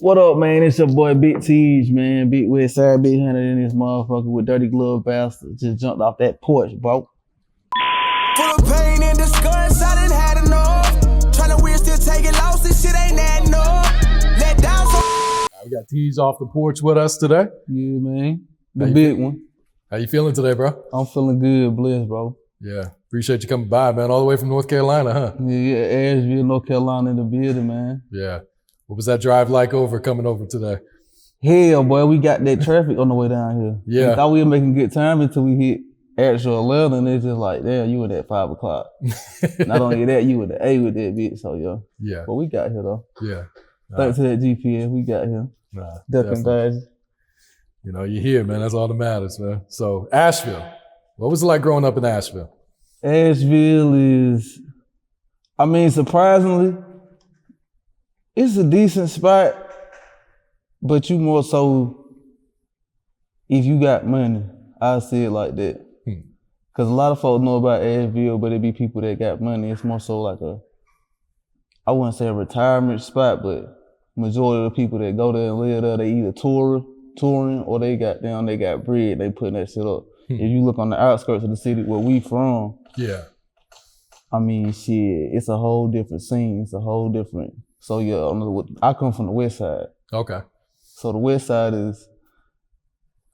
What up, man? It's your boy Big Teyg, man. Big West Side, Big Hunter in this motherfucker with Dirty Glove Bastard. Just jumped off that porch, bro. Full of pain and disgust, I done had enough. Tryna win, still taking loss, this shit ain't that enough. Let down so. We got Teyg off the porch with us today. Yeah, man. The big one. How you feeling today, bro? I'm feeling good, blessed, bro. Yeah, appreciate you coming by, man. All the way from North Carolina, huh? Yeah, Asheville, North Carolina in the building, man. Yeah. What was that drive like coming over today? Hell, boy, we got that traffic on the way down here. Yeah. We thought we were making good time until we hit actual 11, and it's just like, damn, you were at 5 o'clock. Not only that, you were the A with that bitch, so yeah. Yeah. But we got here, though. Yeah. Thanks to that GPS, we got here. Ducking dodges. You know, you're here, man. That's all that matters, man. So, Asheville. What was it like growing up in Asheville? Asheville is, I mean, surprisingly, it's a decent spot, but you more so, if you got money, I say it like that. Because a lot of folks know about Asheville, but it be people that got money. It's more so like I wouldn't say a retirement spot, but majority of the people that go there and live there, they either touring or they got bread, they putting that shit up. If you look on the outskirts of the city where we from, yeah, I mean, shit, it's a whole different scene. It's a whole different. So yeah, I come from the west side. Okay. So the west side is,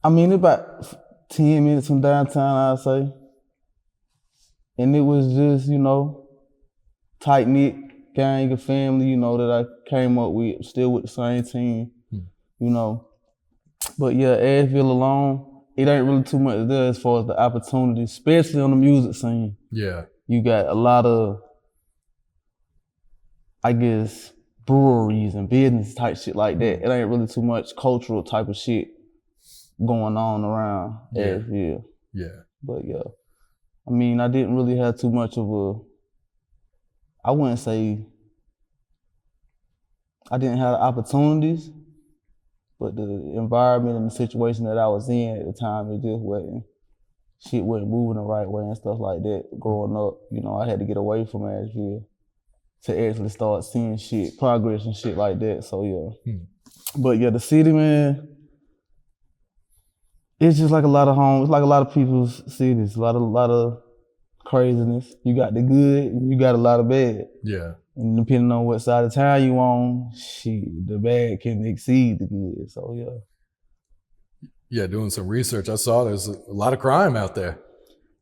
I mean, about 10 minutes from downtown, I'd say. And it was just, you know, tight-knit gang of family, you know, that I came up with, still with the same team, you know. But yeah, Asheville alone, it ain't really too much there as far as the opportunity, especially on the music scene. Yeah. You got a lot of, I guess, breweries and business type shit like that. It ain't really too much cultural type of shit going on around Asheville. Yeah. But yeah, I mean, I didn't really have too much of I wouldn't say I didn't have the opportunities, but the environment and the situation that I was in at the time, it just shit wasn't moving the right way and stuff like that. Growing up, you know, I had to get away from Asheville to actually start seeing shit, progress and shit like that, so yeah. But yeah, the city, man, it's just like a lot of homes, it's like a lot of people's cities, a lot of craziness. You got the good and you got a lot of bad. Yeah. And depending on what side of town you on, shit, the bad can exceed the good, so yeah. Yeah, doing some research, I saw there's a lot of crime out there.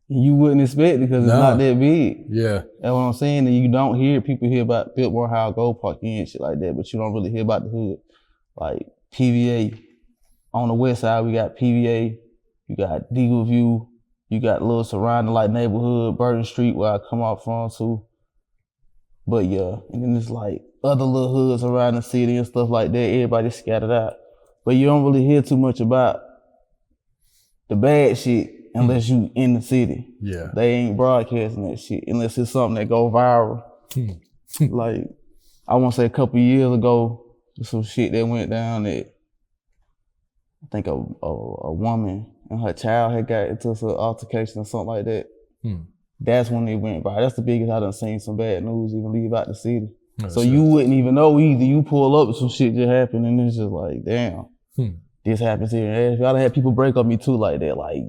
You wouldn't expect it because it's not that big. Yeah. That's what I'm saying. And you don't hear, people hear about Biltmore, Howell, Gold Park and shit like that, but you don't really hear about the hood. Like PVA, on the west side, we got PVA, you got Deagle View, you got little surrounding like neighborhood, Burton Street where I come out from too. But yeah, and then there's like other little hoods around the city and stuff like that, everybody scattered out. But you don't really hear too much about the bad shit unless you in the city. Yeah. They ain't broadcasting that shit unless it's something that go viral. Like, I want to say a couple years ago, some shit that went down that I think a woman and her child had got into some altercation or something like that. That's when they went by. That's the biggest I done seen some bad news even leave out the city. So you wouldn't even know either. You pull up and some shit just happened and it's just like, damn, this happens here in Asheville. I done had people break up me too like that. Like,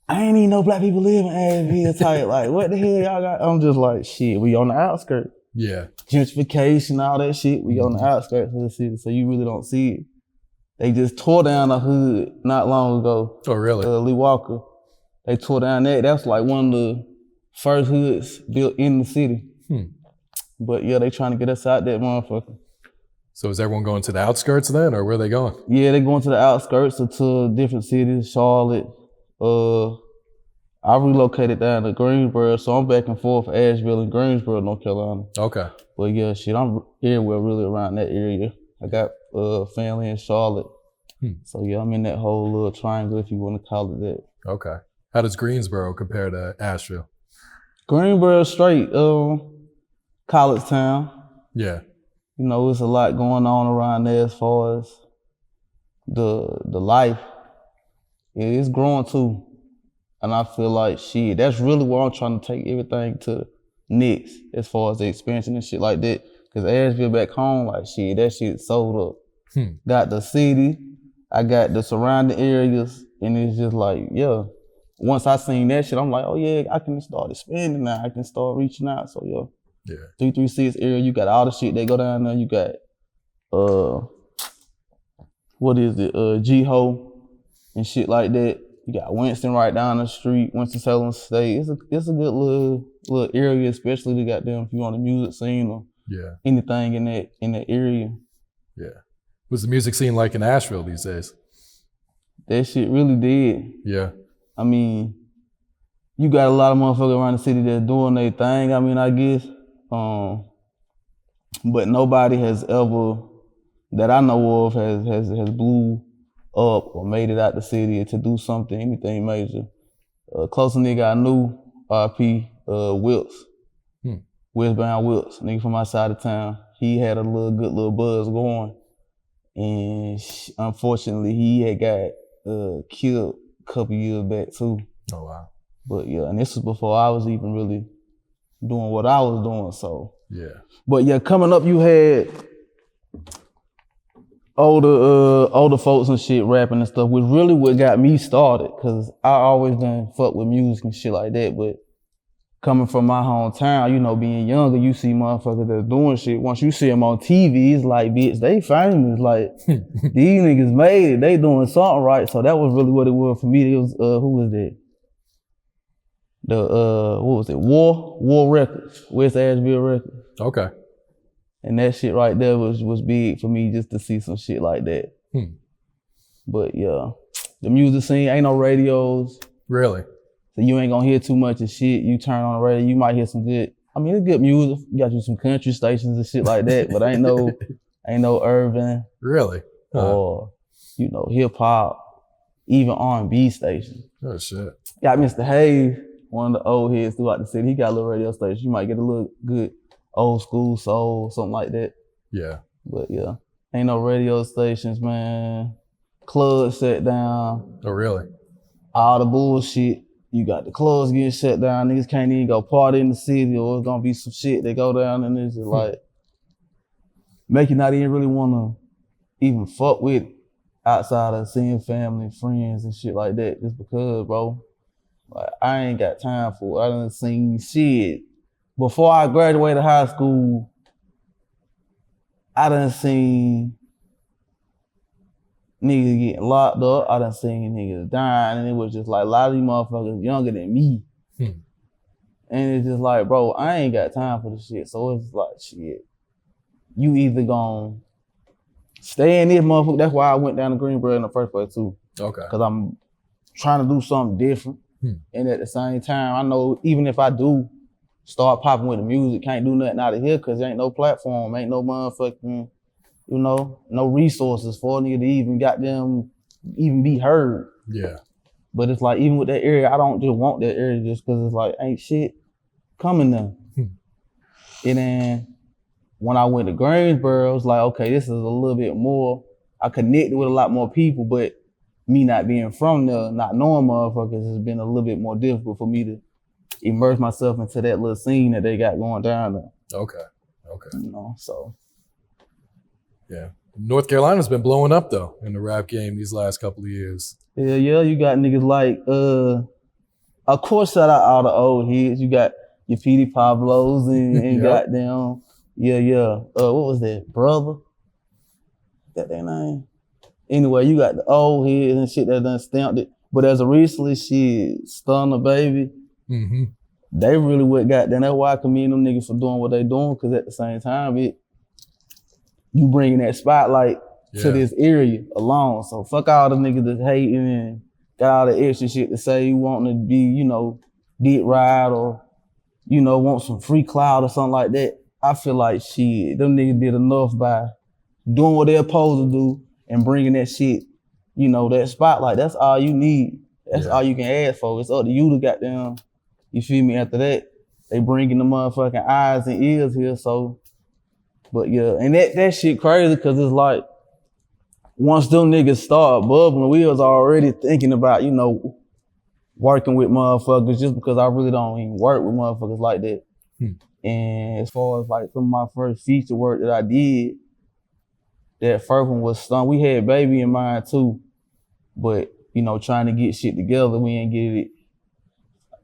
I ain't even know black people live in Asheville type. Like, what the hell y'all got? I'm just like, shit, we on the outskirts. Yeah. Gentrification, all that shit, we on the outskirts of the city, so you really don't see it. They just tore down a hood not long ago. Oh, really? Lee Walker. They tore down that. That's like one of the first hoods built in the city. But yeah, they trying to get us out that motherfucker. So is everyone going to the outskirts then, or where are they going? Yeah, they going to the outskirts or to different cities, Charlotte. I relocated down to Greensboro, so I'm back and forth Asheville and Greensboro, North Carolina. Okay. But yeah, shit, I'm everywhere really around that area. I got family in Charlotte. So yeah, I'm in that whole little triangle, if you want to call it that. Okay. How does Greensboro compare to Asheville? Greensboro straight, college town. Yeah. You know, there's a lot going on around there as far as the life. It's growing too. And I feel like, shit, that's really where I'm trying to take everything to next as far as the expansion and shit like that. Cause Asheville back home, like shit, that shit sold up. got the city, I got the surrounding areas, and it's just like, yeah. Once I seen that shit, I'm like, oh yeah, I can start expanding now. I can start reaching out. So yeah. 336 area, you got all the shit that go down there. You got what is it? G-Ho and shit like that. You got Winston right down the street, Winston-Salem State. It's a good little area, especially the goddamn if you on the music scene or anything in that area. Yeah. What's the music scene like in Asheville these days? That shit really did. Yeah. I mean, you got a lot of motherfuckers around the city that's doing their thing, I mean, I guess. But nobody has ever, that I know of, has blew up or made it out the city to do something, anything major. Closest nigga I knew, RP, Wilts. Westbound Wilts, nigga from outside of town. He had a good little buzz going. And unfortunately, he had got killed a couple years back too. Oh, wow. But yeah, and this was before I was even really doing what I was doing, so. Yeah. But yeah, coming up, you had older folks and shit rapping and stuff, which really what got me started, cause I always done fuck with music and shit like that, but coming from my hometown, you know, being younger, you see motherfuckers that's doing shit. Once you see them on TV, it's like, bitch, they famous. Like, these niggas made it. They doing something right. So that was really what it was for me. It was, who was that? What was it? War Records, West Asheville Records. Okay. And that shit right there was big for me just to see some shit like that. But yeah, the music scene, ain't no radios. Really? So you ain't gonna hear too much of shit. You turn on the radio, you might hear some good, I mean, it's good music. You got you some country stations and shit like that, but ain't no urban. Really? Or, you know, hip hop, even R&B stations. Oh shit. Got Mr. Hayes, one of the old heads throughout the city. He got a little radio station. You might get a little good old school soul, something like that. Yeah. But yeah, ain't no radio stations, man. Clubs shut down. Oh really? All the bullshit. You got the clubs getting shut down. Niggas can't even go party in the city, or it's gonna be some shit that go down and it's just like make you not even really wanna even fuck with it outside of seeing family, friends and shit like that. Just because, bro, like I ain't got time for it. I done seen shit. Before I graduated high school, I done seen niggas getting locked up. I done seen niggas dying, and it was just like a lot of these motherfuckers younger than me. And it's just like, bro, I ain't got time for this shit. So it's like, shit, you either gonna stay in this motherfucker. That's why I went down to Greenboro in the first place too. Okay. Cause I'm trying to do something different. And at the same time, I know even if I do start popping with the music, can't do nothing out of here cause there ain't no platform, ain't no motherfucking, you know, no resources for a nigga to even even be heard. Yeah. But it's like, even with that area, I don't just want that area just cause it's like, ain't shit coming there. And then when I went to Greensboro, it's like, okay, this is a little bit more, I connected with a lot more people, but me not being from there, not knowing motherfuckers, has been a little bit more difficult for me to immerse myself into that little scene that they got going down there. Okay. Okay. You know, so. Yeah. North Carolina's been blowing up though in the rap game these last couple of years. Yeah, you got niggas like, of course, shout out all the old heads. You got your Petey Pablos and goddamn, what was that, Brother? That their name? Anyway, you got the old heads and shit that done stamped it. But as of recently, shit, Stunna, baby, they really what got them. That's why I commend them niggas for doing what they doing, because at the same time, you bringing that spotlight to this area alone. So fuck all the niggas that's hating and got all the extra shit to say you wanting to be, you know, dick ride or, you know, want some free clout or something like that. I feel like shit, them niggas did enough by doing what they're supposed to do and bringing that shit, you know, that spotlight. That's all you need. That's all you can ask for. It's up to you to goddamn, you feel me, after that, they bringing the motherfucking eyes and ears here, so. But yeah, and that shit crazy, cause it's like, once them niggas start bubbling, we was already thinking about, you know, working with motherfuckers just because I really don't even work with motherfuckers like that. And as far as like some of my first feature work that I did, that first one was Stunna. We had Baby in mind too, but you know, trying to get shit together, we ain't get it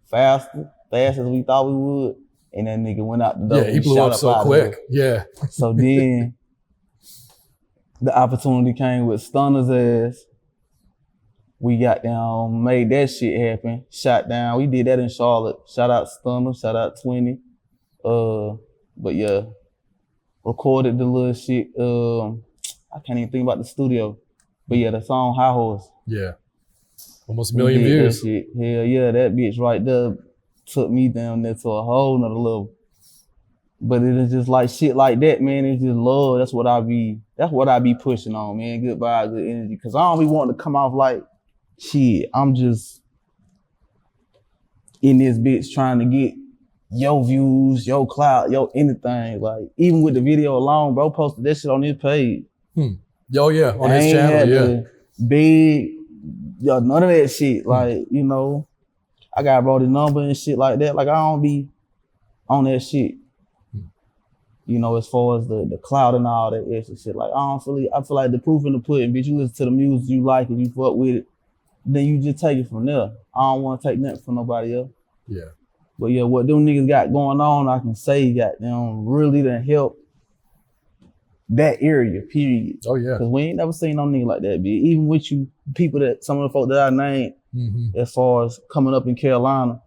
fast as we thought we would. And that nigga went out the door. Yeah, he blew up so quick. Yeah. So then the opportunity came with Stunna's ass. We got down, made that shit happen, shot down. We did that in Charlotte. Shout out Stunna, shout out 20. But yeah, recorded the little shit. I can't even think about the studio. But yeah, the song High Horse. Yeah. Almost a million views. Hell yeah, that bitch right there took me down there to a whole nother level. But it is just like shit like that, man. It's just love. That's what I be pushing on, man. Good vibes, good energy. Cause I don't be wanting to come off like shit. I'm just in this bitch trying to get your views, your clout, your anything. Like even with the video alone, bro posted that shit on his page. Oh yeah, on his channel, yeah. Big, yo, none of that shit. Like, you know, I got brought his number and shit like that. Like I don't be on that shit. You know, as far as the cloud and all that extra shit. Like I feel like the proof in the pudding, bitch. You listen to the music you like and you fuck with it, then you just take it from there. I don't want to take nothing from nobody else. Yeah. But yeah, what them niggas got going on, I can say got them really done help that area, period. Oh yeah. Cause we ain't never seen no nigga like that, bitch. Even with you, people that, some of the folk that I named, as far as coming up in Carolina,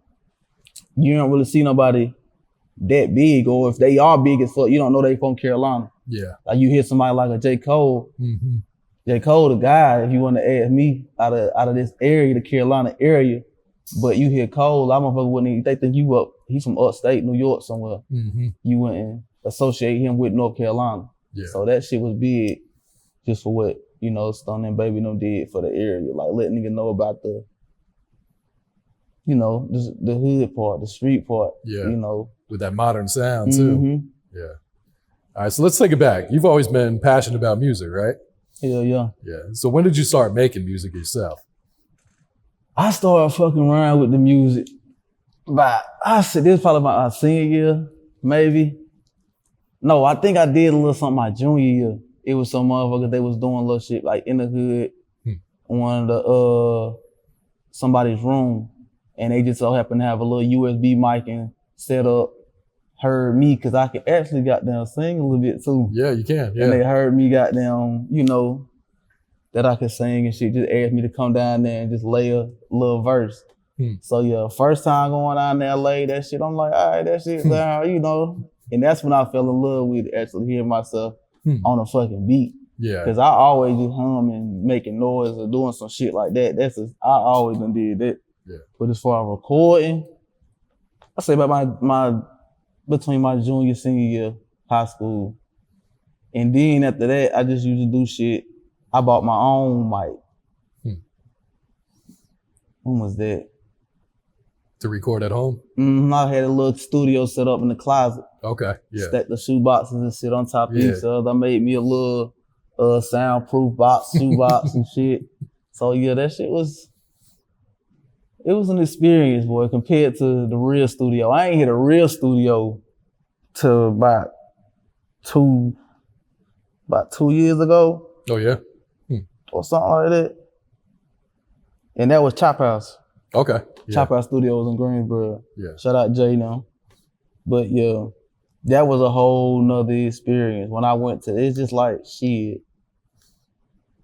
you don't really see nobody that big, or if they are big as fuck, you don't know they from Carolina. Yeah. Like you hear somebody like a J. Cole. J. Cole, the guy, if you want to ask me, out of this area, the Carolina area, but you hear Cole, I motherfucker wouldn't even, they think you up, he's from upstate New York somewhere. You wouldn't associate him with North Carolina. Yeah. So that shit was big just for what, you know, Stunna and Baby them did for the area. Like letting niggas know about the, you know, the hood part, the street part, you know. With that modern sound too. Yeah. All right, so let's take it back. You've always been passionate about music, right? Hell yeah. Yeah. So when did you start making music yourself? I started fucking around with the music I said this probably my senior year, maybe. No, I think I did a little something my junior year. It was some motherfuckers, they was doing little shit like in the hood, one of the somebody's room, and they just so happened to have a little USB mic and set up, heard me, cause I could actually goddamn sing a little bit too. Yeah, you can, yeah. And they heard me goddamn, you know, that I could sing and shit, just asked me to come down there and just lay a little verse. So yeah, first time going down there, lay that shit, I'm like, all right, that shit down, you know. And that's when I fell in love with actually hearing myself on a fucking beat. Yeah. Cause I always just hum and making noise or doing some shit like that. I always done did that. Yeah. But as far as recording, I say about between my junior, senior year, high school. And then after that, I just used to do shit. I bought my own mic. When was that? To record at home? I had a little studio set up in the closet. Okay, yeah. Stacked the shoe boxes and shit on top of each other. I made me a little soundproof box, shoe box and shit. So yeah, that shit was an experience, boy, compared to the real studio. I ain't hit a real studio till about 2 years ago. Oh yeah? Or something like that. And that was Chop House. Okay. Yeah. Chop House Studios in Greensboro. Yeah. Shout out Jay now. But yeah, that was a whole nother experience. When I went to, it's just like, shit,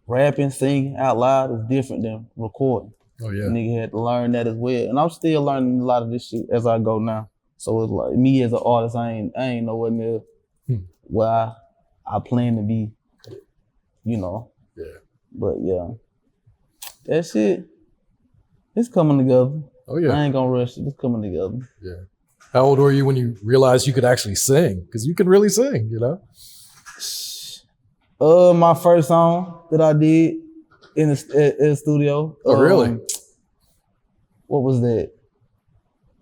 rapping, singing out loud is different than recording. Oh yeah. Nigga had to learn that as well. And I'm still learning a lot of this shit as I go now. So it's like, me as an artist, I ain't nowhere near where I plan to be, you know. Yeah. But yeah, that shit, it's coming together. Oh yeah. I ain't gonna rush it, it's coming together. Yeah. How old were you when you realized you could actually sing? Because you can really sing, you know? My first song that I did in the studio. Oh, really? What was that?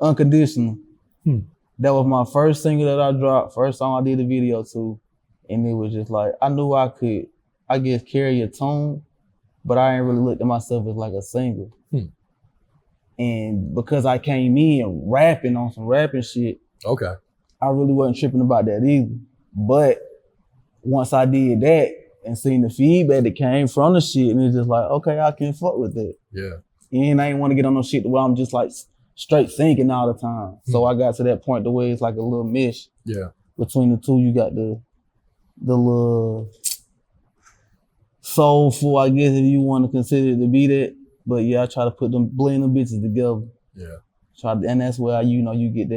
Unconditional. That was my first single that I dropped, first song I did a video to. And it was just like, I knew I could, I guess, carry a tune, but I ain't really looked at myself as like a singer. And because I came in rapping on some rapping shit, okay, I really wasn't tripping about that either. But once I did that, and seen the feedback that came from the shit, and it's just like, okay, I can fuck with that. Yeah. And I ain't want to get on no shit to where I'm just like straight thinking all the time. So I got to that point the way it's like a little mesh. Yeah. Between the two, you got the little soulful, I guess, if you want to consider it to be that. But yeah, I try to blend them bitches together. Yeah. And that's where you get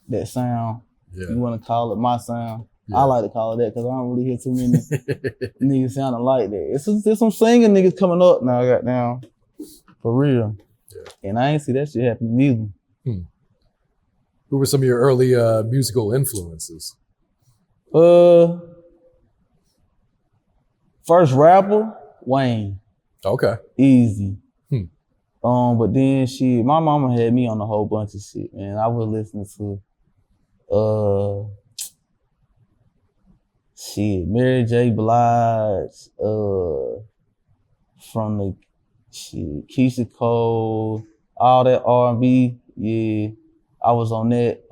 that sound. Yeah. You want to call it my sound. Yeah. I like to call it that because I don't really hear too many niggas sounding like that. There's some singing niggas coming up now, goddamn, for real. Yeah. And I ain't see that shit happening either. Who were some of your early musical influences? First rapper, Wayne. Okay. Easy. But then my mama had me on a whole bunch of shit, man. I was listening to Mary J. Blige, from the Keisha Cole, all that R&B, yeah. I was on that.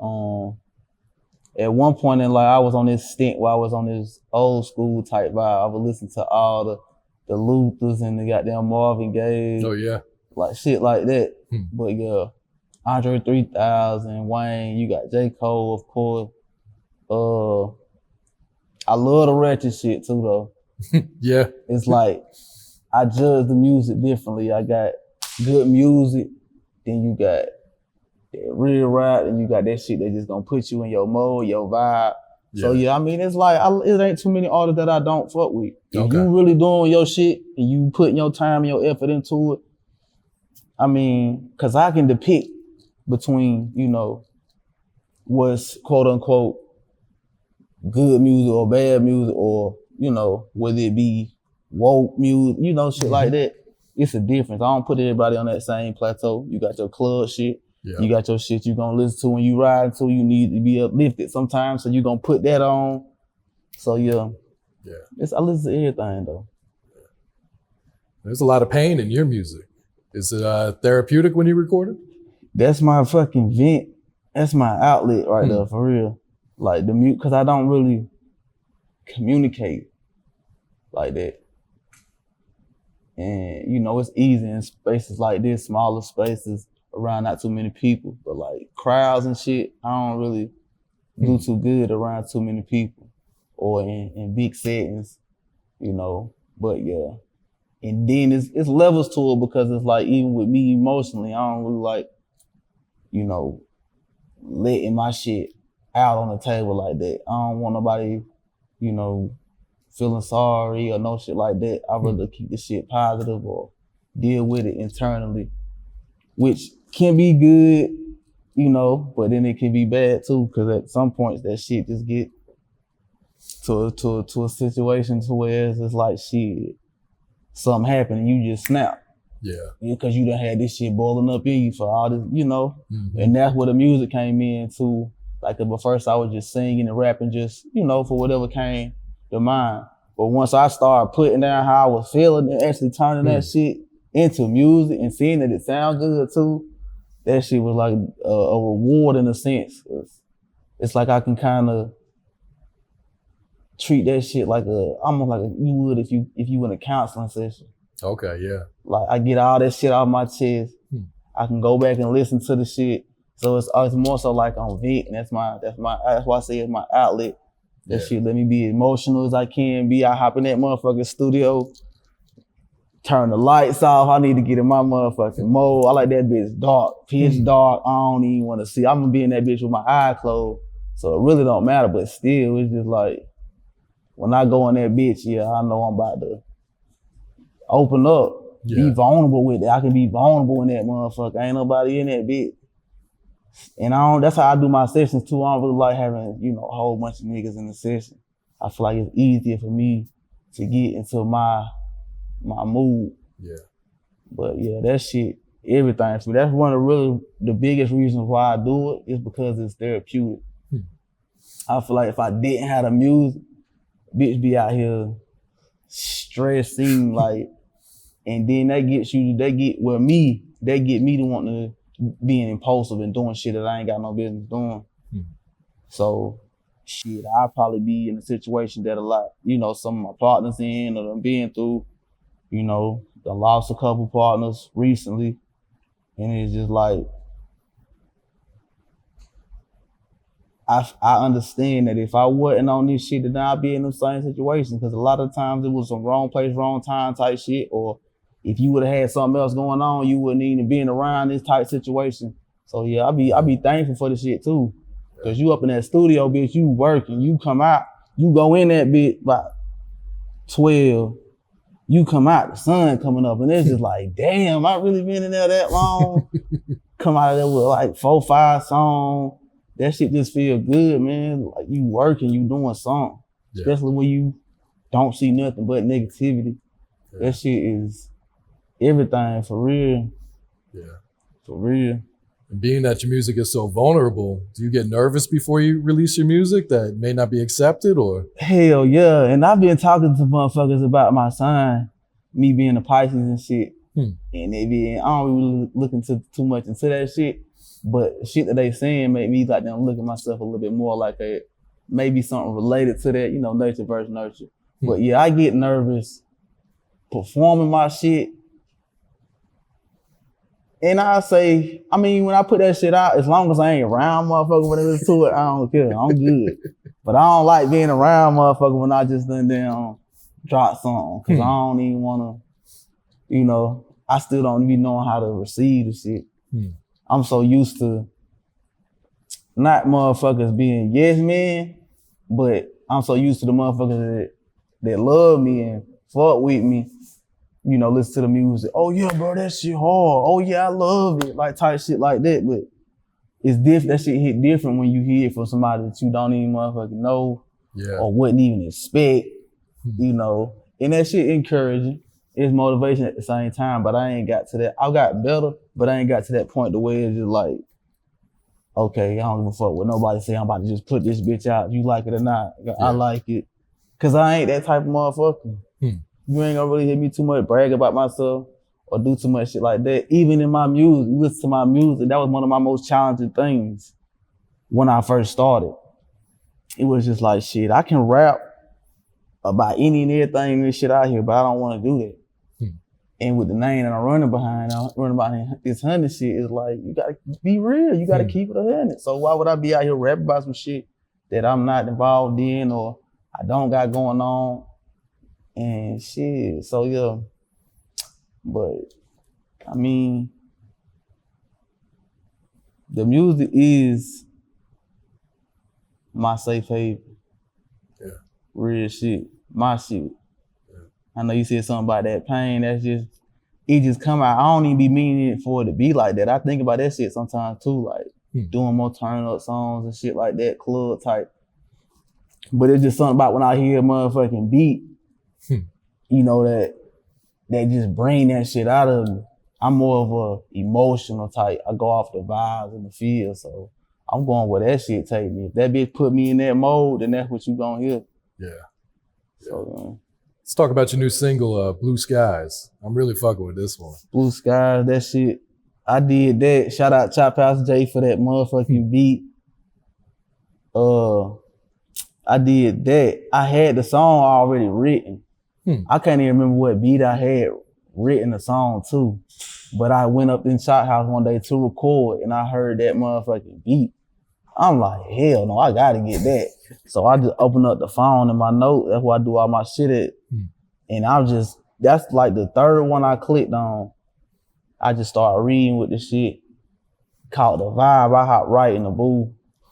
At one point in life, I was on this stint where I was on this old school type vibe. I would listen to all the Luthers and the goddamn Marvin Gaye. Oh yeah. Like shit like that. But yeah, Andre 3000, Wayne, you got J. Cole, of course. I love the ratchet shit too though. Yeah. It's like, I judge the music differently. I got good music, then you got that real rap, and you got that shit that just gonna put you in your mode, your vibe. Yeah. So yeah, I mean, it's like, it ain't too many artists that I don't fuck with. If you really doing your shit and you putting your time and your effort into it, I mean, cause I can depict between, what's quote unquote good music or bad music, or, whether it be woke music, shit like that. It's a difference. I don't put everybody on that same plateau. You got your club shit. Yeah. You got your shit you gonna listen to when you ride to. You need to be uplifted sometimes, so you gonna put that on. So yeah. I listen to everything though. There's a lot of pain in your music. Is it therapeutic when you record it? That's my fucking vent. That's my outlet right there, for real. Like the mute, cause I don't really communicate like that. And it's easy in spaces like this, smaller spaces around not too many people. But like crowds and shit, I don't really do too good around too many people or in big settings, But yeah. And then it's levels to it, because it's like, even with me emotionally, I don't really like, letting my shit out on the table like that. I don't want nobody, feeling sorry or no shit like that. I'd rather keep the shit positive or deal with it internally, which can be good, but then it can be bad too, because at some points that shit just get to a situation to where it's just like, shit, something happened and you just snap. Yeah. Because you done had this shit boiling up in you for all this, and that's where the music came in too. Like, at first I was just singing and rapping just, for whatever came to mind. But once I started putting down how I was feeling and actually turning that shit into music and seeing that it sounds good too, that shit was like a reward in a sense. It's like I can kind of treat that shit like almost like you would if you in a counseling session. Okay, yeah. Like, I get all that shit off my chest. I can go back and listen to the shit. So it's more so like on Vic, and that's why I say it's my outlet. That shit let me be emotional as I can be. I hop in that motherfucking studio, turn the lights off. I need to get in my motherfucking mode. I like that bitch dark, pitch dark. I don't even want to see. I'm gonna be in that bitch with my eyes closed. So it really don't matter, but still, it's just like, when I go in that bitch, I know I'm about to open up, be vulnerable with it. I can be vulnerable in that motherfucker. Ain't nobody in that bitch. And that's how I do my sessions too. I don't really like having, a whole bunch of niggas in the session. I feel like it's easier for me to get into my mood. Yeah. But yeah, that shit, everything for me. That's one of the biggest reasons why I do it, is because it's therapeutic. I feel like if I didn't have the music, bitch be out here stressing, like, and then they get me to want to being impulsive and doing shit that I ain't got no business doing. So shit, I'll probably be in a situation that a lot, some of my partners in or I'm being through, I lost a couple partners recently. And it's just like, I understand that if I wasn't on this shit, then I'd be in the same situation. Because a lot of times it was some wrong place, wrong time type shit. Or if you would have had something else going on, you wouldn't even been around this type situation. So yeah, I be thankful for the shit too. Cause you up in that studio, bitch, you working, you come out, you go in that bitch by 12, you come out, the sun coming up, and it's just like, damn, I really been in there that long. Come out of there with like 4, 5 songs. That shit just feel good, man. Like you working, you doing something. Yeah. Especially when you don't see nothing but negativity. Yeah. That shit is everything, for real. Yeah. For real. And being that your music is so vulnerable, do you get nervous before you release your music that may not be accepted, or? Hell yeah, and I've been talking to motherfuckers about my sign, me being a Pisces and shit. And they be, I don't really look into too much into that shit, but shit that they saying make me like them look at myself a little bit more like maybe something related to that, nature versus nurture. But yeah, I get nervous performing my shit. And I say, when I put that shit out, as long as I ain't around motherfuckers when they listen to it, I don't care. I'm good. But I don't like being around motherfuckers when I just done drop something. Cause I don't even wanna, I still don't even know how to receive the shit. I'm so used to not motherfuckers being yes men, but I'm so used to the motherfuckers that love me and fuck with me. Listen to the music. Oh yeah, bro, that shit hard. Oh yeah, I love it. Like type shit like that. But it's different. That shit hit different when you hear it from somebody that you don't even motherfucking know or wouldn't even expect. And that shit encouraging. It's motivation at the same time. But I ain't got to that. I got better, but I ain't got to that point the way it's just like, okay, I don't give a fuck what nobody say. I'm about to just put this bitch out. You like it or not? I like it. Cause I ain't that type of motherfucker. You ain't gonna really hear me too much brag about myself or do too much shit like that. Even in my music, you listen to my music, that was one of my most challenging things when I first started. It was just like, shit, I can rap about any and everything and shit out here, but I don't wanna do that. And with the name that I'm running behind this 100 shit, is like, you gotta be real, you gotta keep it 100. So why would I be out here rapping about some shit that I'm not involved in or I don't got going on? And shit, so yeah. But the music is my safe haven. Yeah. Real shit, my shit. Yeah. I know you said something about that pain, it just come out. I don't even be meaning for it to be like that. I think about that shit sometimes too, like doing more turn up songs and shit like that, club type. But it's just something about when I hear a motherfucking beat, that just bring that shit out of me. I'm more of a emotional type. I go off the vibes and the feel, so I'm going where that shit take me. If that bitch put me in that mode, then that's what you gonna hear. Yeah. So let's talk about your new single, Blue Skies. I'm really fucking with this one. Blue Skies, that shit. I did that. Shout out Chop House J for that motherfucking beat. I did that. I had the song already written. I can't even remember what beat I had written the song to, but I went up in Shot House one day to record and I heard that motherfucking beat. I'm like, hell no, I gotta get that. So I just opened up the phone in my note. That's where I do all my shit at. And that's like the third one I clicked on. I just started reading with the shit. Caught the vibe. I hopped right in the booth.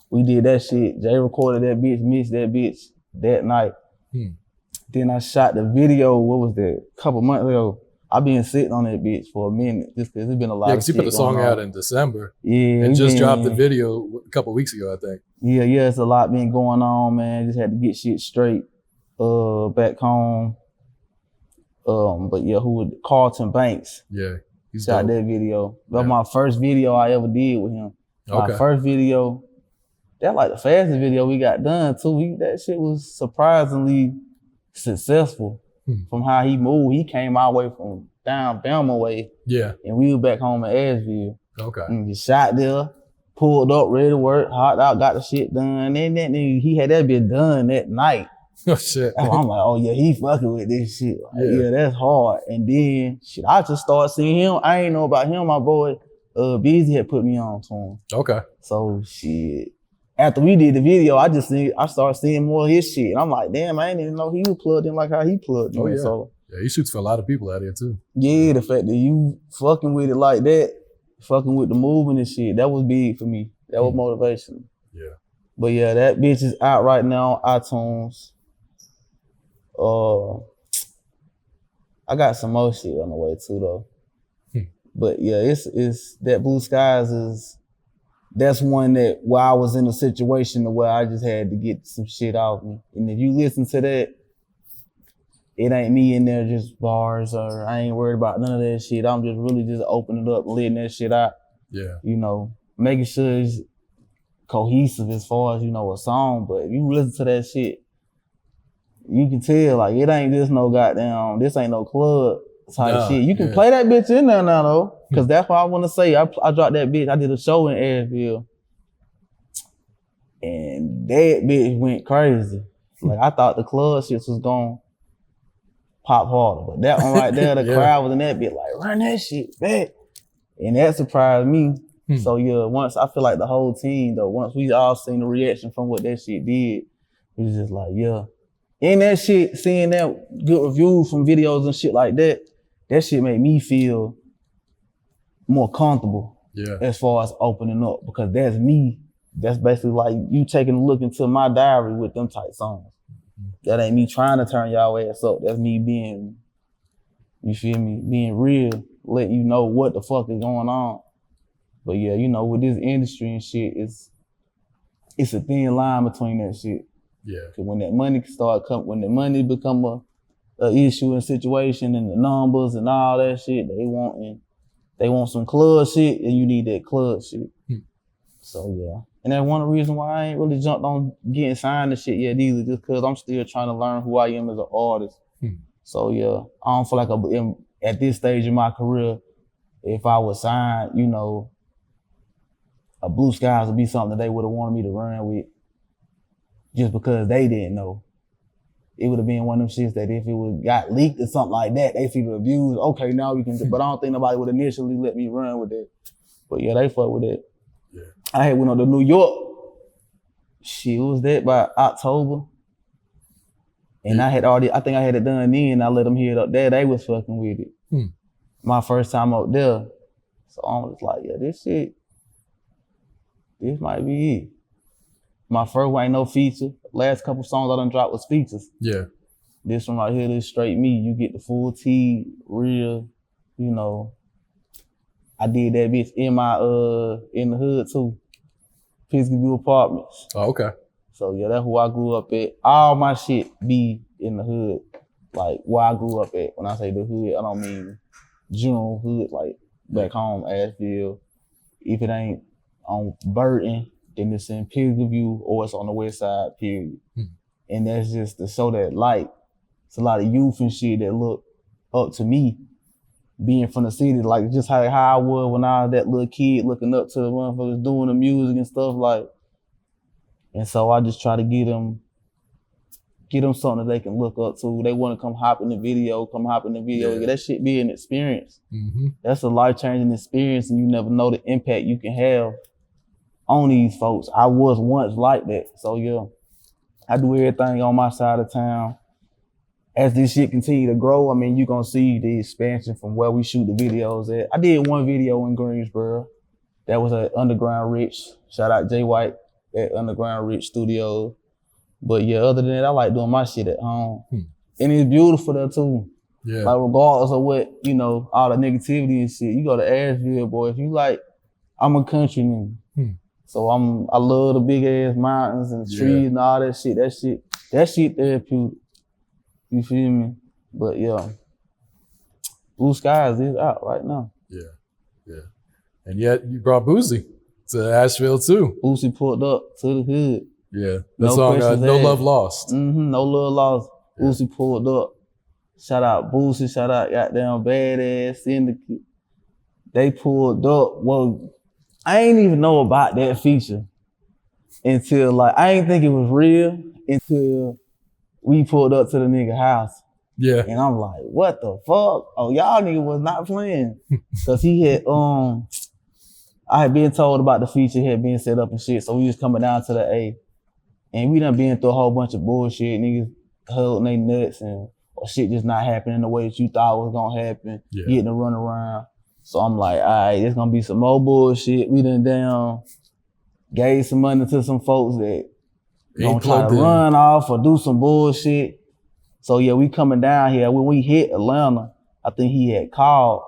We did that shit. Jay recorded that bitch, mixed that bitch that night. Then I shot the video, what was that, a couple months ago. I've been sitting on that bitch for a minute just because there's been a lot of shit. Yeah, because you put the song out in December. Yeah. And just dropped the video a couple weeks ago, I think. Yeah, it's a lot been going on, man. Just had to get shit straight back home. But yeah, Carlton Banks. Yeah, he's shot that video. That was my first video I ever did with him. My first video, that like the fastest video we got done too. That shit was surprisingly successful from how he moved. He came all the way from down Bama way. Yeah. And we were back home in Asheville. Okay. And he shot there. pulled up, ready to work, hopped out, got the shit done. And then he had that bitch done that night. Oh shit. I'm like, oh yeah, he fucking with this shit. Like, yeah, that's hard. And then shit, I just started seeing him. I ain't know about him. My boy Beezy had put me on to him. Okay. So shit. After we did the video, I started seeing more of his shit. And I'm like, damn, I didn't even know he was plugged in like how he plugged in. Oh yeah. So, yeah, he shoots for a lot of people out here too. Yeah, the fact that you fucking with it like that, fucking with the movement and shit, that was big for me. That was motivation. Yeah. But yeah, that bitch is out right now on iTunes. I got some more shit on the way too though. But yeah, it's that Blue Skies that's one that where I was in a situation where I just had to get some shit off me. And if you listen to that, it ain't me in there just bars or I ain't worried about none of that shit. I'm just really just opening it up and letting that shit out. Yeah. You know, making sure it's cohesive as far as, you know, a song. But if you listen to that shit, you can tell, like, it ain't just no goddamn, this ain't no club type shit. You can play that bitch in there now, though, because that's what I want to say. I dropped that bitch. I did a show in Asheville, and that bitch went crazy. Like, I thought the club shit was going to pop harder, but that one right there, the crowd was in that bitch, like, run that shit back. And that surprised me. So, yeah, once I feel like the whole team, though, once we all seen the reaction from what that shit did, it was just like, yeah. And that shit, seeing that good reviews from videos and shit like that, that shit made me feel more comfortable as far as opening up, because that's me. That's basically like you taking a look into my diary with them type songs. That ain't me trying to turn y'all ass up. That's me being, you feel me, being real, letting you know what the fuck is going on. But yeah, you know, with this industry and shit, it's a thin line between that shit. Yeah. Cause when that money when the money become a issue and situation and the numbers and all that shit, they want some club shit and you need that club shit. So yeah. And that's one of the reasons why I ain't really jumped on getting signed to shit yet either, just cause I'm still trying to learn who I am as an artist. So yeah, I don't feel like at this stage in my career, if I was signed, you know, a Blue Skies would be something that they would have wanted me to run with just because they didn't know. It would have been one of them shits that if it got leaked or something like that, they see the reviews, okay, now we can do, but I don't think nobody would initially let me run with it. But yeah, they fuck with it. Yeah. I had went on to New York. Shit, was that by October? And I think I had it done then. I let them hear it up there. They was fucking with it. My first time up there. So I was like, yeah, this might be it. My first one ain't no feature. Last couple songs I done dropped was features. Yeah. This one right here, this straight me. You get the full Teyg, real, you know. I did that bitch in my in the hood too. Peekaboo Apartments. Oh, okay. So yeah, that's who I grew up at. All my shit be in the hood. Like where I grew up at. When I say the hood, I don't mean general hood, like back home, Asheville. If it ain't on Burton, then it's in Peekaboo or it's on the west side, period. And that's just to show that light. It's a lot of youth and shit that look up to me, being from the city, like just how I was when I was that little kid looking up to the motherfuckers doing the music and stuff like. And so I just try to get them something that they can look up to. They want to come hop in the video. Yeah. That shit be an experience. That's a life-changing experience, and you never know the impact you can have on these folks. I was once like that. So yeah, I do everything on my side of town. As this shit continue to grow, I mean, you're gonna see the expansion from where we shoot the videos at. I did one video in Greensboro. That was at Underground Rich. Shout out Jay White at Underground Rich Studios. But yeah, other than that, I like doing my shit at home. And it's beautiful there too. Yeah. Like regardless of what, you know, all the negativity and shit, you go to Asheville, boy, if you like, I'm a country nigga. So I love the big ass mountains and trees and all that shit. That shit therapeutic. You feel me? But yeah, Blue Skies is out right now. Yeah. And yet you brought Boosie to Asheville too. Boosie pulled up to the hood. Yeah. That song, No Love Lost. No Love Lost. Yeah. Boosie pulled up. Shout out Boosie, shout out goddamn Badass Syndicate. They pulled up. Well, I ain't even know about that feature until like, I ain't think it was real until we pulled up to the nigga house. Yeah. And I'm like, what the fuck? Oh, y'all nigga was not playing. Cause he had, I had been told about the feature had been set up and shit. So we was coming down to the A. And we done been through a whole bunch of bullshit. Niggas holding they nuts and or shit just not happening the way that you thought was gonna happen. Yeah. Getting to run around. So I'm like, all right, it's gonna be some more bullshit. We done down, gave some money to some folks that gonna try to run off or do some bullshit. So yeah, we coming down here. When we hit Atlanta, I think he had called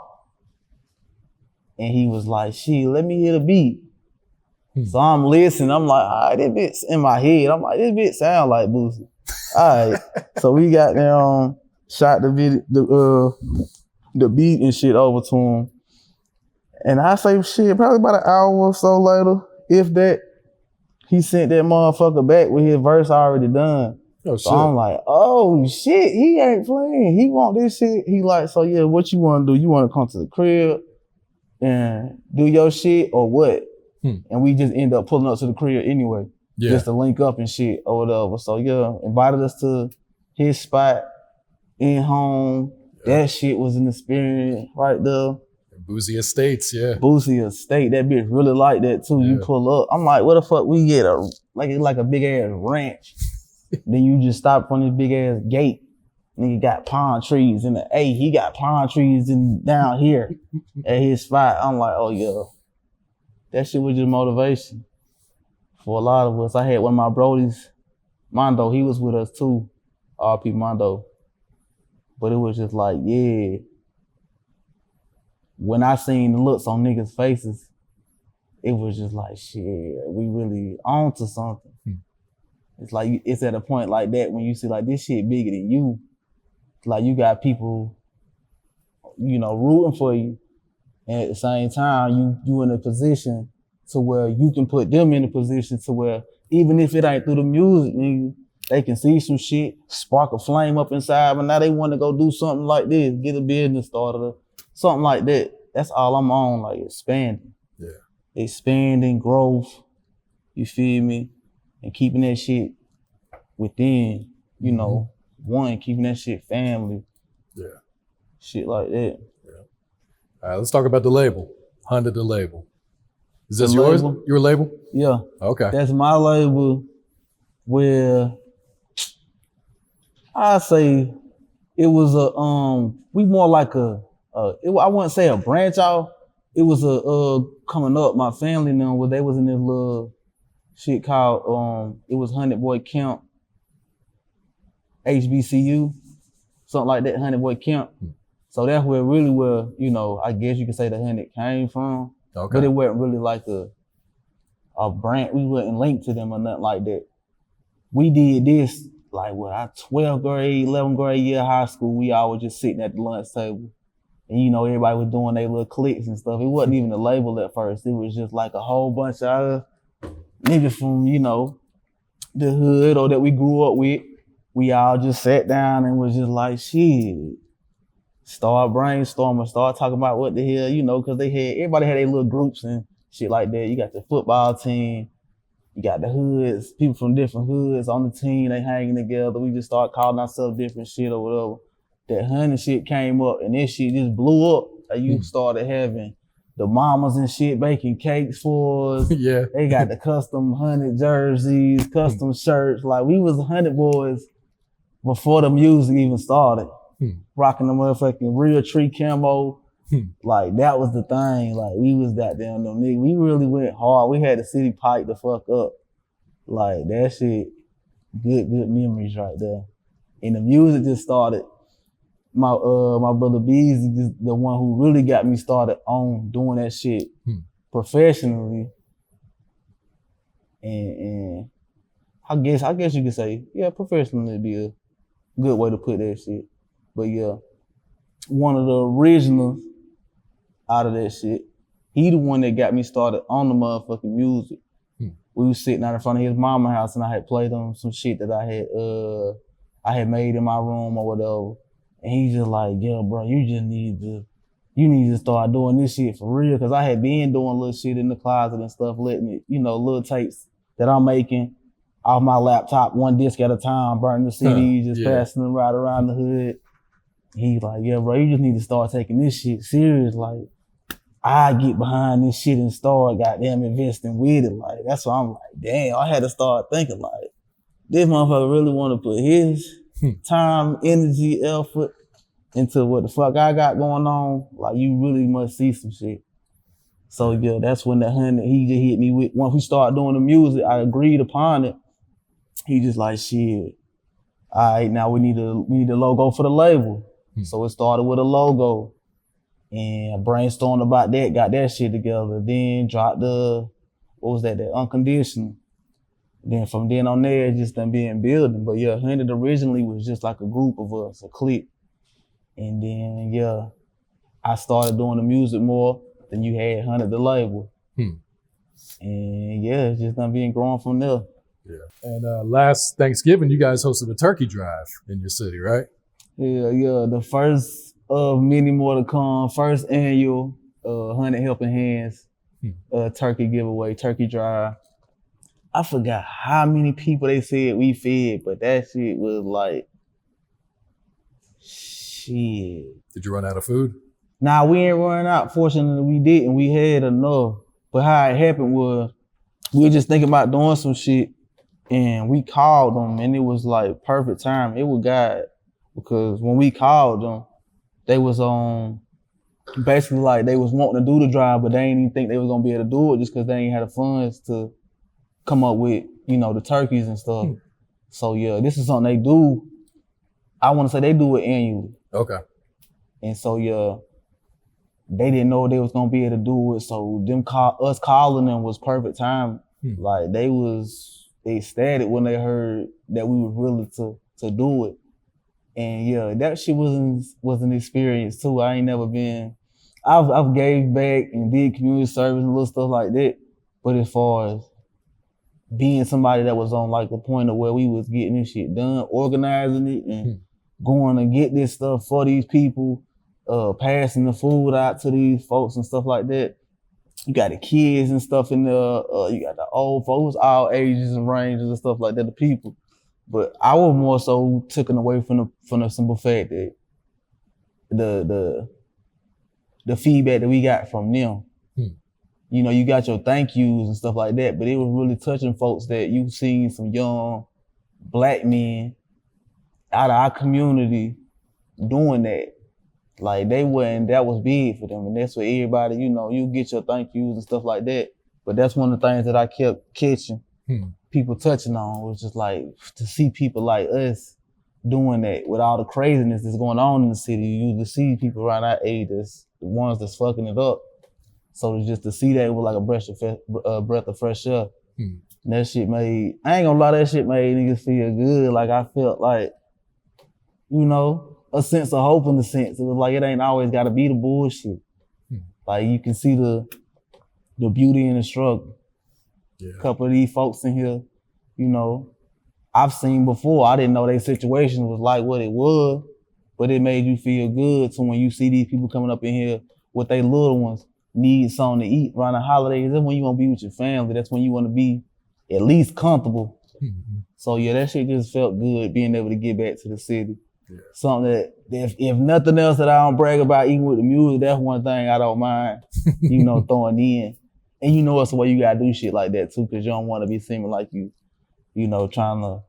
and he was like, shit, let me hear the beat. So I'm listening. I'm like, all right, this bitch in my head. I'm like, this bitch sound like Boosie. All right. So we got down, shot the beat and shit over to him. And I say, shit, probably about an hour or so later, if that, he sent that motherfucker back with his verse already done. Oh, so I'm like, oh shit, he ain't playing. He want this shit. He like, so yeah, what you want to do? You want to come to the crib and do your shit or what? And we just end up pulling up to the crib anyway, just to link up and shit or whatever. So yeah, invited us to his spot in home. That shit was an experience right there. Boosie Estates, yeah. Boosie Estate, that bitch really like that too. You pull up, I'm like, what the fuck we get like a big ass ranch. Then you just stop from this big ass gate. Nigga got palm trees in the A. He got palm trees down here at his spot. I'm like, oh yeah. That shit was just motivation for a lot of us. I had one of my brodies, Mondo, he was with us too, RP Mondo. But it was just like, yeah. When I seen the looks on niggas' faces, it was just like, shit, we really on to something. It's like, it's at a point like that when you see like, this shit bigger than you. Like you got people, you know, rooting for you. And at the same time, you in a position to where you can put them in a position to where even if it ain't through the music, nigga, they can see some shit, spark a flame up inside, but now they want to go do something like this, get a business started, something like that. That's all I'm on, like expanding. Yeah. Expanding, growth, you feel me? And keeping that shit within, you know, one, keeping that shit family. Yeah. Shit like that. All right, let's talk about the label, HunnidDaLabel. Is this yours? Your label? Yeah. Okay. That's my label where I say it was we more like I wouldn't say a branch off. It was coming up, my family now, where they was in this little shit called, it was 100 Boy Camp, HBCU, something like that, 100 Boy Camp. So that's where really where, you know, I guess you could say the 100 came from. Okay. But it wasn't really like a brand. We wasn't linked to them or nothing like that. We did this like our 12th grade, 11th grade year of high school. We all were just sitting at the lunch table. And you know, everybody was doing their little cliques and stuff. It wasn't even a label at first. It was just like a whole bunch of niggas from, you know, the hood or that we grew up with. We all just sat down and was just like, shit. Start brainstorming, start talking about what the hell, you know, because everybody had their little groups and shit like that. You got the football team, you got the hoods, people from different hoods on the team, they hanging together. We just start calling ourselves different shit or whatever. That honey shit came up and this shit just blew up. You started having the mamas and shit baking cakes for us. Yeah. They got the custom 100 jerseys, custom shirts. Like we was 100 boys before the music even started. Rocking the motherfucking real tree camo. Like that was the thing. Like we was goddamn them niggas. We really went hard. We had the city pipe the fuck up. Like that shit, good memories right there. And the music just started. My brother B's is the one who really got me started on doing that shit professionally. And I guess you could say, yeah, professionally would be a good way to put that shit. But yeah, one of the originals out of that shit, he the one that got me started on the motherfucking music. We was sitting out in front of his mama's house and I had played on some shit that I had made in my room or whatever. And he's just like, yeah, bro, you just need to you need to start doing this shit for real. Cause I had been doing little shit in the closet and stuff, letting it, little tapes that I'm making off my laptop, one disc at a time, burning the CDs, just passing them right around the hood. He's like, yeah, bro, you just need to start taking this shit serious. Like, I get behind this shit and start goddamn investing with it. Like, that's why I'm like, damn, I had to start thinking like, this motherfucker really want to put his time, energy, effort into what the fuck I got going on. Like, you really must see some shit. So yeah, that's when the Hunnid, he just hit me with, once we started doing the music, I agreed upon it. He just like, shit, all right, now we need a logo for the label. So it started with a logo and brainstormed about that, got that shit together. Then dropped the Unconditional. Then from then on there, it just done being building. But yeah, Hunnid originally was just like a group of us, a clique. And then, yeah, I started doing the music more. Then you had HunnidDaLabel. And yeah, it's just done being growing from there. Yeah. And last Thanksgiving, you guys hosted a turkey drive in your city, right? Yeah. The first of many more to come. First annual Hunnid Helping Hands turkey giveaway, turkey drive. I forgot how many people they said we fed, but that shit was like, shit. Did you run out of food? Nah, we ain't running out. Fortunately, we didn't. We had enough. But how it happened was, we were just thinking about doing some shit, and we called them, and it was like perfect time. It was God, because when we called them, they was on, basically like they was wanting to do the drive, but they didn't even think they was gonna be able to do it just because they ain't had the funds to come up with, the turkeys and stuff. So yeah, this is something they do. I want to say they do it annually. Okay. And so yeah, they didn't know they was gonna be able to do it. So us calling them was perfect time. Like they ecstatic when they heard that we were willing to do it. And yeah, that shit was an experience too. I ain't never been. I've gave back and did community service and little stuff like that. But as far as being somebody that was on like the point of where we was getting this shit done, organizing it and going to get this stuff for these people, passing the food out to these folks and stuff like that. You got the kids and stuff in there, you got the old folks, all ages and ranges and stuff like that, the people. But I was more so taken away from the simple fact that the feedback that we got from them. You got your thank yous and stuff like that, but it was really touching folks that you seen some young Black men out of our community doing that. Like that was big for them. And that's what everybody, you get your thank yous and stuff like that. But that's one of the things that I kept catching people touching on, was just like to see people like us doing that with all the craziness that's going on in the city. You usually see people around our age that's the ones that's fucking it up. So just to see that, it was like a breath of fresh air. And that shit made, I ain't gonna lie, that shit made niggas feel good. Like I felt like, a sense of hope in the sense. It was like, it ain't always gotta be the bullshit. Like you can see the beauty in the struggle. Yeah. A couple of these folks in here, I've seen before. I didn't know their situation was like what it was, but it made you feel good. So when you see these people coming up in here with their little ones, need something to eat around the holidays, that's when you want to be with your family. That's when you want to be at least comfortable. So yeah, that shit just felt good, being able to get back to the city. Yeah. Something that if nothing else that I don't brag about, even with the music, that's one thing I don't mind, throwing in. And it's the way you gotta do shit like that too, because you don't want to be seeming like you trying to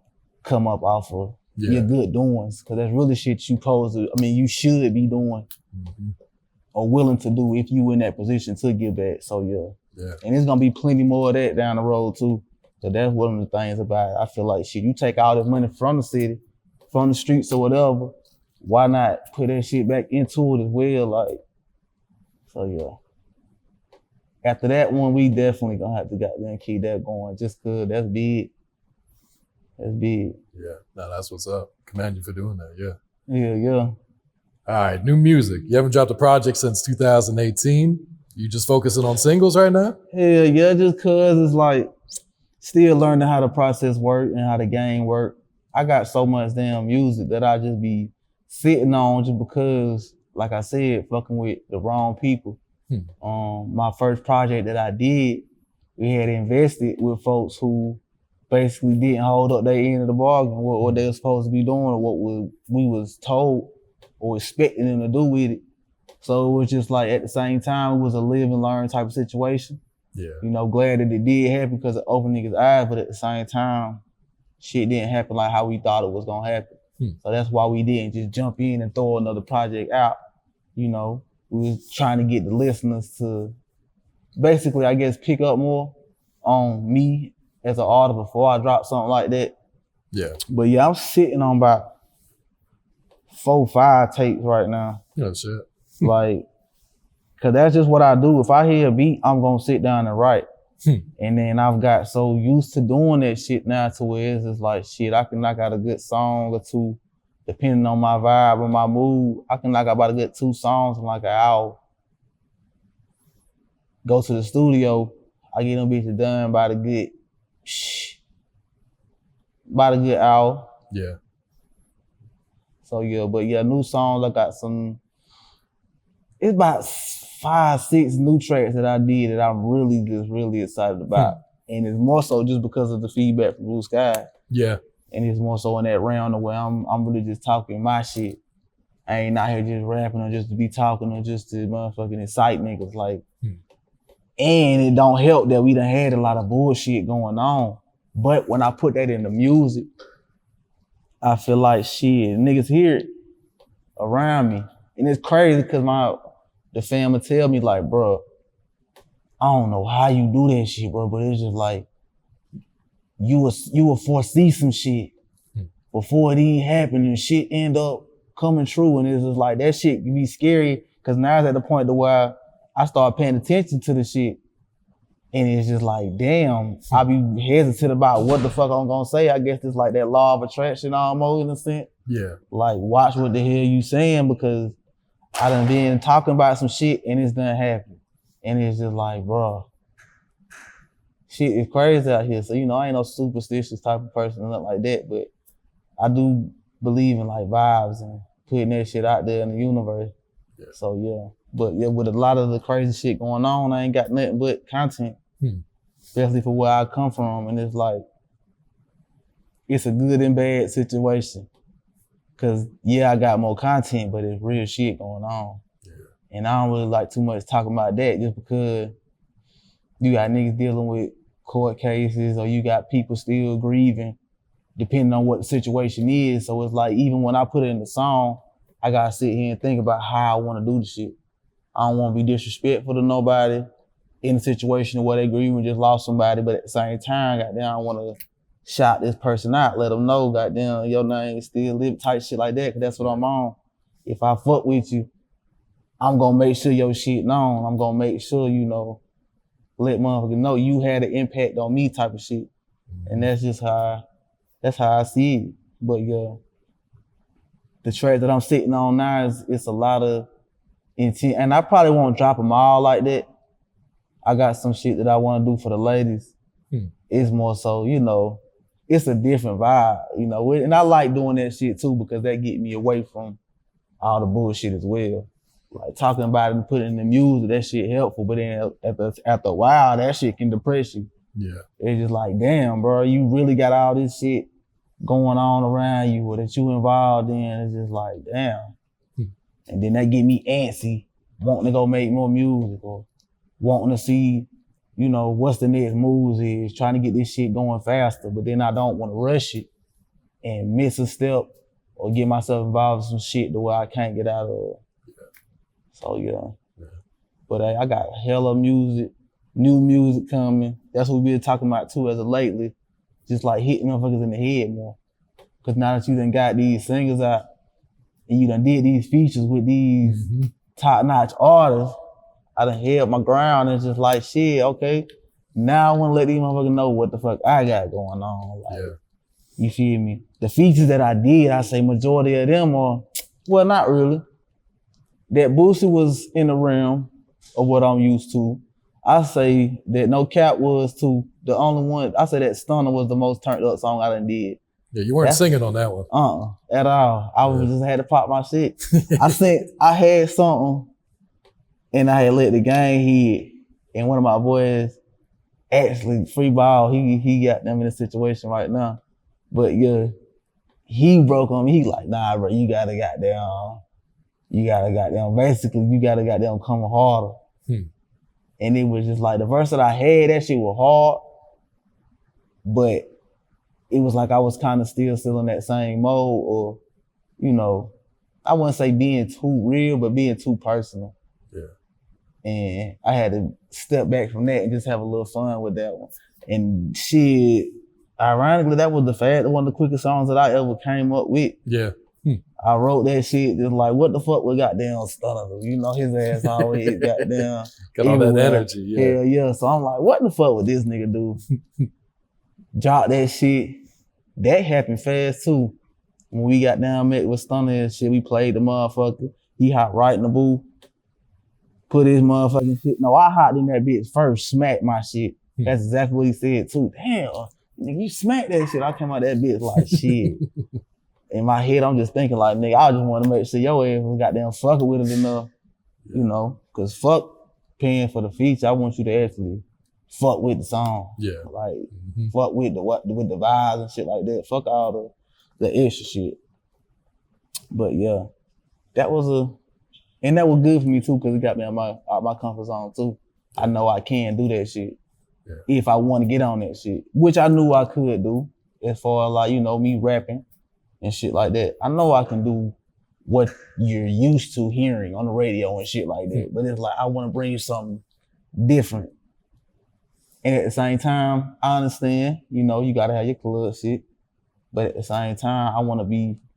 come up off of your good doings, because that's really shit you should be doing or willing to do if you in that position to give back. So yeah. And there's gonna be plenty more of that down the road too. So that's one of the things about it. I feel like shit, you take all this money from the city, from the streets or whatever, why not put that shit back into it as well? Like, so yeah. After that one, we definitely gonna have to goddamn keep that going, just cause that's big. That's big. Yeah, no, that's what's up. Commend you for doing that, yeah. Yeah. All right, new music. You haven't dropped a project since 2018. You just focusing on singles right now? Yeah, just cause it's like still learning how the process work and how the game work. I got so much damn music that I just be sitting on just because like I said, fucking with the wrong people. My first project that I did, we had invested with folks who basically didn't hold up their end of the bargain, what they were supposed to be doing, or what we was told or expecting them to do with it. So it was just like, at the same time, it was a live and learn type of situation. Yeah. You know, glad that it did happen because it opened niggas' eyes, but at the same time, shit didn't happen like how we thought it was gonna happen. So that's why we didn't just jump in and throw another project out. You know, we was trying to get the listeners to basically, I guess, pick up more on me as an artist before I drop something like that. Yeah. But yeah, I'm sitting on about 4, 5 tapes right now. No shit. Like, cause that's just what I do. If I hear a beat, I'm gonna sit down and write. And then I've got so used to doing that shit now to where it's just like, shit, I can knock out a good song or two, depending on my vibe or my mood. I can knock out about a good 2 songs in like an hour. Go to the studio, I get them bitches done by the good hour. Yeah. So yeah, but yeah, new songs, I got some, it's about 5, 6 new tracks that I did that I'm really excited about. And it's more so just because of the feedback from Blue Sky. Yeah. And it's more so in that realm where I'm really just talking my shit. I ain't out here just rapping or just to be talking or just to motherfucking excite niggas. Like, and it don't help that we done had a lot of bullshit going on. But when I put that in the music, I feel like shit, niggas hear it around me. And it's crazy because the family tell me like, bro, I don't know how you do that shit, bro, but it's just like, you will foresee some shit before it even happened and shit end up coming true. And it's just like, that shit can be scary because now it's at the point to where I start paying attention to the shit. And it's just like, damn, I be hesitant about what the fuck I'm gonna say. I guess it's like that law of attraction almost in a sense. Yeah. Like, watch what the hell you saying because I done been talking about some shit and it's done happened. And it's just like, bro, shit is crazy out here. So, you know, I ain't no superstitious type of person or nothing like that, but I do believe in like vibes and putting that shit out there in the universe. Yeah. So yeah. But yeah, with a lot of the crazy shit going on, I ain't got nothing but content. Especially for where I come from. And it's like, it's a good and bad situation. Cause yeah, I got more content, but it's real shit going on. Yeah. And I don't really like too much talking about that just because you got niggas dealing with court cases or you got people still grieving depending on what the situation is. So it's like, even when I put it in the song, I gotta sit here and think about how I wanna do the shit. I don't wanna be disrespectful to nobody in a situation where they grieve and just lost somebody, but at the same time, goddamn, I wanna shout this person out, let them know, goddamn, your name still live type shit like that, cause that's what I'm on. If I fuck with you, I'm gonna make sure your shit known. I'm gonna make sure, you know, let motherfuckers know you had an impact on me type of shit. And that's just how I see it. But yeah, the track that I'm sitting on now it's a lot of intent, and I probably won't drop them all like that. I got some shit that I wanna do for the ladies. It's more so, you know, it's a different vibe, you know, and I like doing that shit too because that get me away from all the bullshit as well. Like talking about it and putting it in the music, that shit helpful, but then after a while, that shit can depress you. Yeah. It's just like, damn, bro, you really got all this shit going on around you or that you involved in. It's just like, damn. And then that get me antsy, wanting to go make more music or wanting to see, you know, what's the next moves is, trying to get this shit going faster, but then I don't want to rush it and miss a step or get myself involved in some shit the way I can't get out of. So yeah. But I got hella music, new music coming. That's what we've been talking about too as of lately. Just like hitting motherfuckers in the head more. Cause now that you done got these singers out and you done did these features with these top-notch artists, I done held my ground and just like, shit, okay, now I wanna let these motherfuckers know what the fuck I got going on. Like, you feel me? The features that I did, I say majority of them are, well, not really. That Boosie was in the realm of what I'm used to. I say that No Cap was too. The only one, I say that Stunna was the most turned up song I done did. Yeah, you weren't singing on that one. At all. I was just had to pop my shit. I had something and I had let the game hit, and one of my boys actually free ball, he got them in a situation right now. But yeah, he broke on me. He like, nah, bro, you gotta goddamn come harder. And it was just like the verse that I had, that shit was hard, but it was like I was kind of still in that same mode, or, you know, I wouldn't say being too real, but being too personal. Yeah. And I had to step back from that and just have a little fun with that one. And shit, ironically, that was one of the quickest songs that I ever came up with. Yeah. I wrote that shit just like, what the fuck was goddamn Stunna? You know, his ass always goddamn. Got all that energy, yeah. Yeah. So I'm like, what the fuck would this nigga do? Drop that shit. That happened fast too. When we got down met with Stunna and shit, we played the motherfucker. He hopped right in the booth, put his motherfucking shit. No, I hopped in that bitch first, smacked my shit. That's exactly what he said too. Damn, nigga, you smacked that shit. I came out that bitch like shit. In my head, I'm just thinking like, nigga, I just want to make sure your ass was goddamn fucking with it enough, you know, cause fuck paying for the feature. I want you to actually fuck with the song. Yeah. Like, fuck with the vibes and shit like that. Fuck all the extra shit. But yeah, that was good for me too, cause it got me out my comfort zone too. I know I can do that shit if I want to get on that shit, which I knew I could do as far as like, you know, me rapping and shit like that. I know I can do what you're used to hearing on the radio and shit like that, but it's like, I want to bring you something different. And at the same time, I understand, you know, you gotta have your club shit, but at the same time, I want to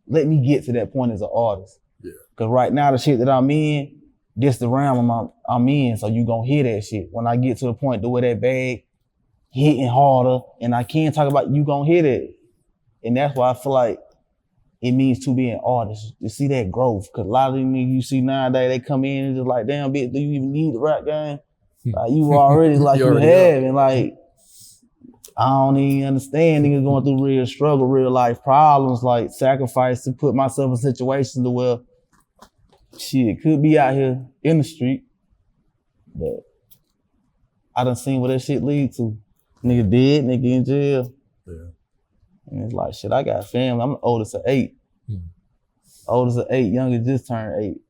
let me get to that point as an artist. Yeah. Cause right now, the shit that I'm in, this the realm I'm in, so you gonna hear that shit. When I get to the point to where that bag hitting harder, and I can talk about, you gonna hear that. And that's why I feel like it means to be an artist, to see that growth. Cause a lot of them niggas you see nowadays, they come in and just like, damn bitch, do you even need the rap game? Like you already like you have, and like I don't even understand niggas going through real struggle, real life problems, like sacrifice to put myself in situations to where shit could be out here in the street, but I done seen what that shit lead to. Nigga dead, nigga in jail. Yeah. And it's like, shit, I got family. I'm the oldest of 8. Oldest of 8, youngest just turned 8.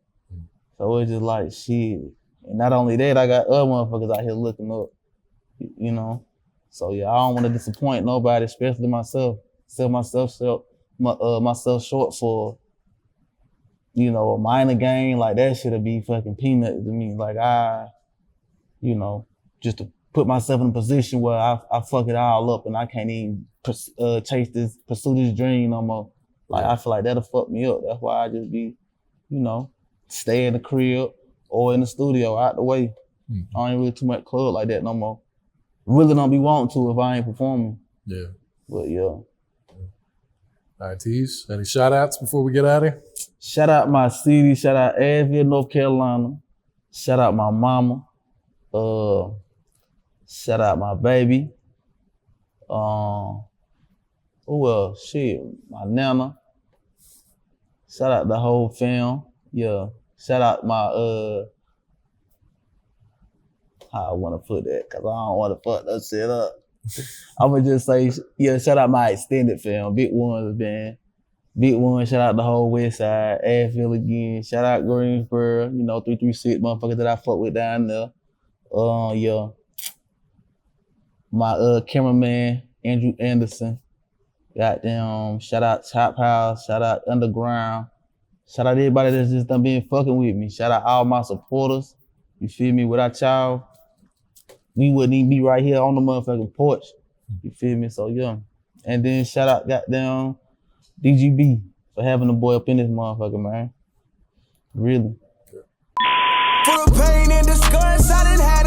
So it's just like, shit. And not only that, I got other motherfuckers out here looking up, you know? So yeah, I don't want to disappoint nobody, especially myself. Sell myself short for, you know, a minor gain. Like that shit'll be fucking peanuts to me. Like you know, just to put myself in a position where I fuck it all up and I can't even pursue this dream no more. Like I feel like that'll fuck me up. That's why I just be, you know, stay in the crib or in the studio out the way. I ain't really too much club like that no more. Really don't be wanting to if I ain't performing. Yeah. But yeah. All right, Tease, any shout outs before we get out of here? Shout out my city, shout out Asheville, North Carolina. Shout out my mama. Shout out my baby. Who else? Shit, my nana. Shout out the whole fam. Yeah. Shout out my how I want to put that, cause I don't want to fuck that shit up. I'ma just say, yeah, shout out my extended fam, Big Ones, man. Big One, shout out the whole West Side, Asheville again. Shout out Greensboro, you know, 336 motherfuckers that I fuck with down there. Yeah. My cameraman, Andrew Anderson. Goddamn, shout out Chop House, shout out Underground. Shout out everybody that's just done been fucking with me. Shout out all my supporters. You feel me? Without y'all, we wouldn't even be right here on the motherfucking porch. You feel me? So yeah. And then shout out goddamn DGB for having the boy up in this motherfucker, man. Really. For the pain and disgust I didn't have.